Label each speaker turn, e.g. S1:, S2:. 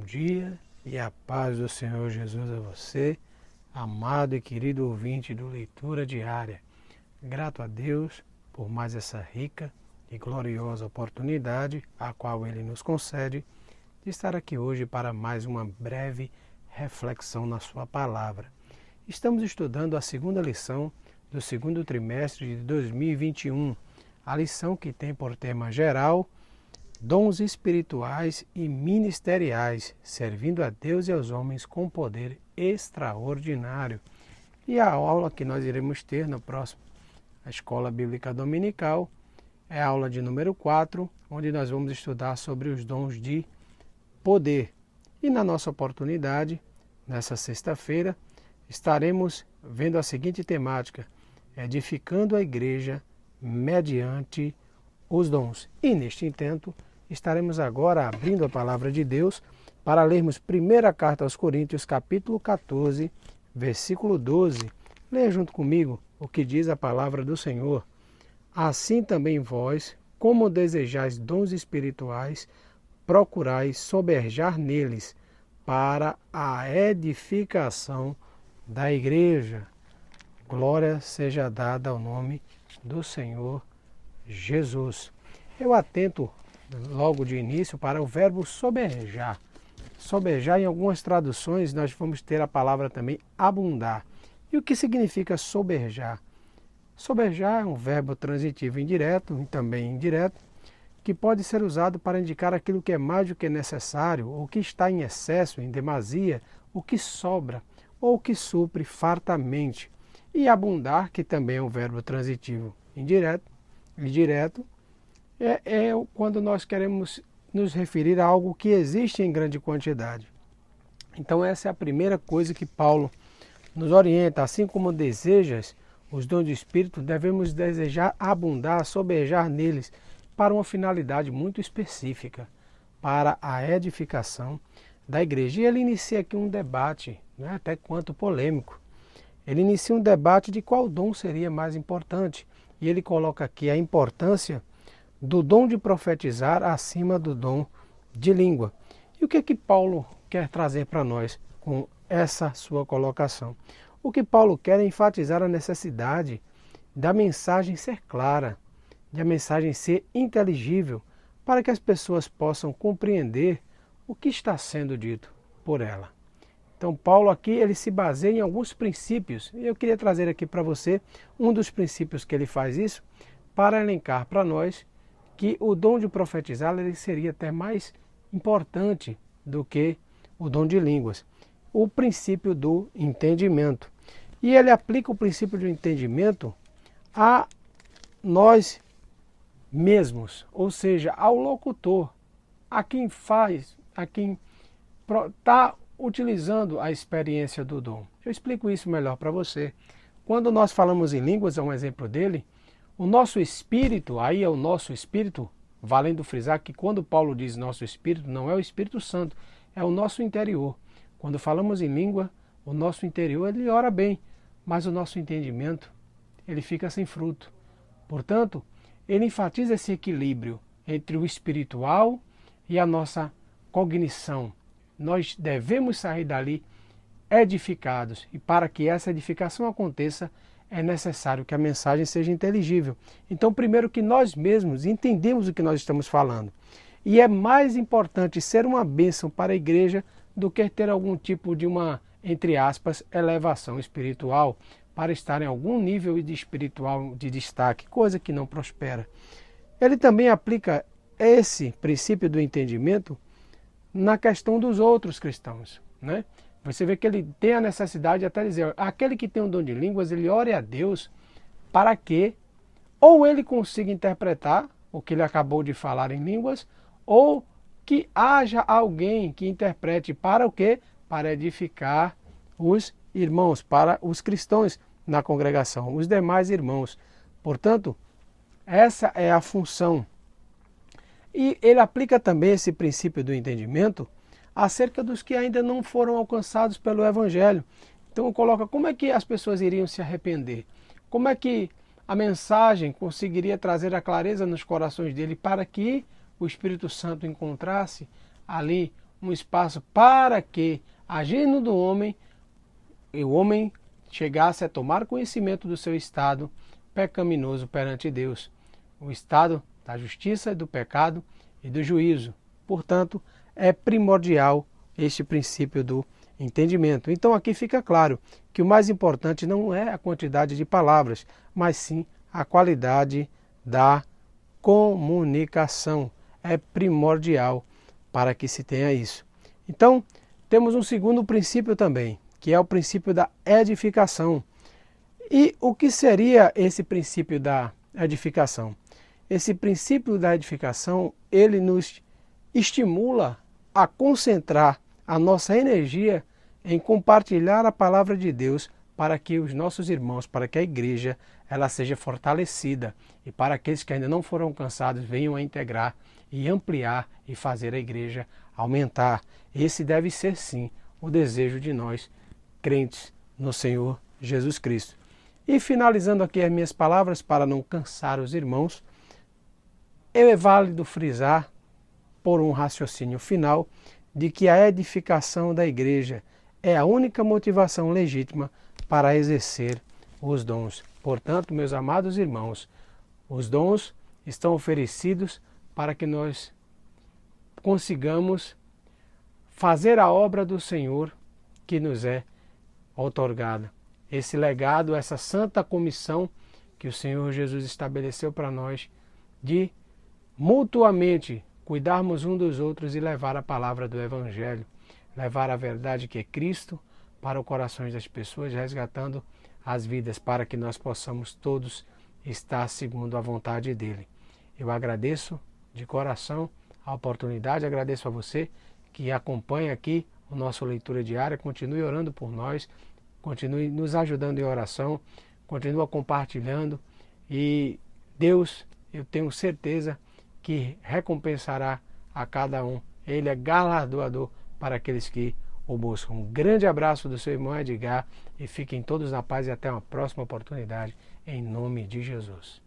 S1: dia e a paz do Senhor Jesus a você, amado e querido ouvinte do Leitura Diária. Grato a Deus por mais essa rica e gloriosa oportunidade a qual Ele nos concede de estar aqui hoje para mais uma breve reflexão na sua palavra. Estamos estudando a segunda lição do segundo trimestre de 2021, a lição que tem por tema geral dons espirituais e ministeriais, servindo a Deus e aos homens com poder extraordinário. E a aula que nós iremos ter no próximo, a Escola Bíblica Dominical, é a aula de número 4, onde nós vamos estudar sobre os dons de poder. E na nossa oportunidade, nessa sexta-feira, estaremos vendo a seguinte temática: edificando a igreja mediante os dons. E neste intento, estaremos agora abrindo a palavra de Deus para lermos primeira carta aos Coríntios, capítulo 14, versículo 12. Leia junto comigo o que diz a palavra do Senhor. Assim também vós, como desejais dons espirituais, procurais soberjar neles para a edificação da igreja. Glória seja dada ao nome do Senhor Jesus. Eu atento logo de início para o verbo soberjar. Soberjar, em algumas traduções, nós vamos ter a palavra também abundar. E o que significa soberjar? Soberjar é um verbo transitivo indireto e também indireto, que pode ser usado para indicar aquilo que é mais do que necessário, ou que está em excesso, em demasia, o que sobra, ou que supre fartamente. E abundar, que também é um verbo transitivo indireto e direto, é quando nós queremos nos referir a algo que existe em grande quantidade. Então essa é a primeira coisa que Paulo nos orienta. Assim como desejas os dons do Espírito, devemos desejar abundar, soberjar neles para uma finalidade muito específica, para a edificação da igreja. E ele inicia aqui um debate, até quanto polêmico. Ele inicia um debate de qual dom seria mais importante. E ele coloca aqui a importância do dom de profetizar acima do dom de língua. E o que é que Paulo quer trazer para nós com essa sua colocação? O que Paulo quer é enfatizar a necessidade da mensagem ser clara, de a mensagem ser inteligível, para que as pessoas possam compreender o que está sendo dito por ela. Então Paulo aqui ele se baseia em alguns princípios, e eu queria trazer aqui para você um dos princípios que ele faz isso, para elencar para nós que o dom de profetizar ele seria até mais importante do que o dom de línguas. O princípio do entendimento. E ele aplica o princípio do entendimento a nós mesmos, ou seja, ao locutor, a quem faz, a quem está utilizando a experiência do dom. Eu explico isso melhor para você. Quando nós falamos em línguas, é um exemplo dele, o nosso espírito, aí é o nosso espírito, valendo frisar que quando Paulo diz nosso espírito, não é o Espírito Santo, é o nosso interior. Quando falamos em língua, o nosso interior ele ora bem, mas o nosso entendimento ele fica sem fruto. Portanto, ele enfatiza esse equilíbrio entre o espiritual e a nossa cognição. Nós devemos sair dali edificados, e para que essa edificação aconteça, é necessário que a mensagem seja inteligível. Então, primeiro que nós mesmos entendemos o que nós estamos falando. E é mais importante ser uma bênção para a igreja do que ter algum tipo de uma, entre aspas, elevação espiritual, para estar em algum nível de espiritual de destaque, coisa que não prospera. Ele também aplica esse princípio do entendimento na questão dos outros cristãos, né? Você vê que ele tem a necessidade de até dizer, aquele que tem um dom de línguas, ele ore a Deus para que ou ele consiga interpretar o que ele acabou de falar em línguas, ou que haja alguém que interprete para o quê? Para edificar os irmãos, para os cristãos na congregação, os demais irmãos. Portanto, essa é a função. E ele aplica também esse princípio do entendimento acerca dos que ainda não foram alcançados pelo Evangelho. Então coloca como é que as pessoas iriam se arrepender, como é que a mensagem conseguiria trazer a clareza nos corações dele para que o Espírito Santo encontrasse ali um espaço para que, agindo do homem, o homem chegasse a tomar conhecimento do seu estado pecaminoso perante Deus, o estado da justiça, do pecado e do juízo. Portanto, é primordial este princípio do entendimento. Então aqui fica claro que o mais importante não é a quantidade de palavras, mas sim a qualidade da comunicação. É primordial para que se tenha isso. Então, temos um segundo princípio também, que é o princípio da edificação. E o que seria esse princípio da edificação? Esse princípio da edificação, ele nos estimula a concentrar a nossa energia em compartilhar a palavra de Deus para que os nossos irmãos, para que a igreja, ela seja fortalecida e para aqueles que ainda não foram alcançados venham a integrar e ampliar e fazer a igreja aumentar. Esse deve ser sim o desejo de nós, crentes no Senhor Jesus Cristo. E finalizando aqui as minhas palavras para não cansar os irmãos, é válido frisar, por um raciocínio final, de que a edificação da igreja é a única motivação legítima para exercer os dons. Portanto, meus amados irmãos, os dons estão oferecidos para que nós consigamos fazer a obra do Senhor que nos é outorgada. Esse legado, essa santa comissão que o Senhor Jesus estabeleceu para nós de mutuamente cuidarmos um dos outros e levar a palavra do Evangelho, levar a verdade que é Cristo para os corações das pessoas, resgatando as vidas para que nós possamos todos estar segundo a vontade dEle. Eu agradeço de coração a oportunidade, agradeço a você que acompanha aqui o nosso leitura diária, continue orando por nós, continue nos ajudando em oração, continue compartilhando e Deus, eu tenho certeza que recompensará a cada um. Ele é galardoador para aqueles que o buscam. Um grande abraço do seu irmão Edgar e fiquem todos na paz e até uma próxima oportunidade, em nome de Jesus.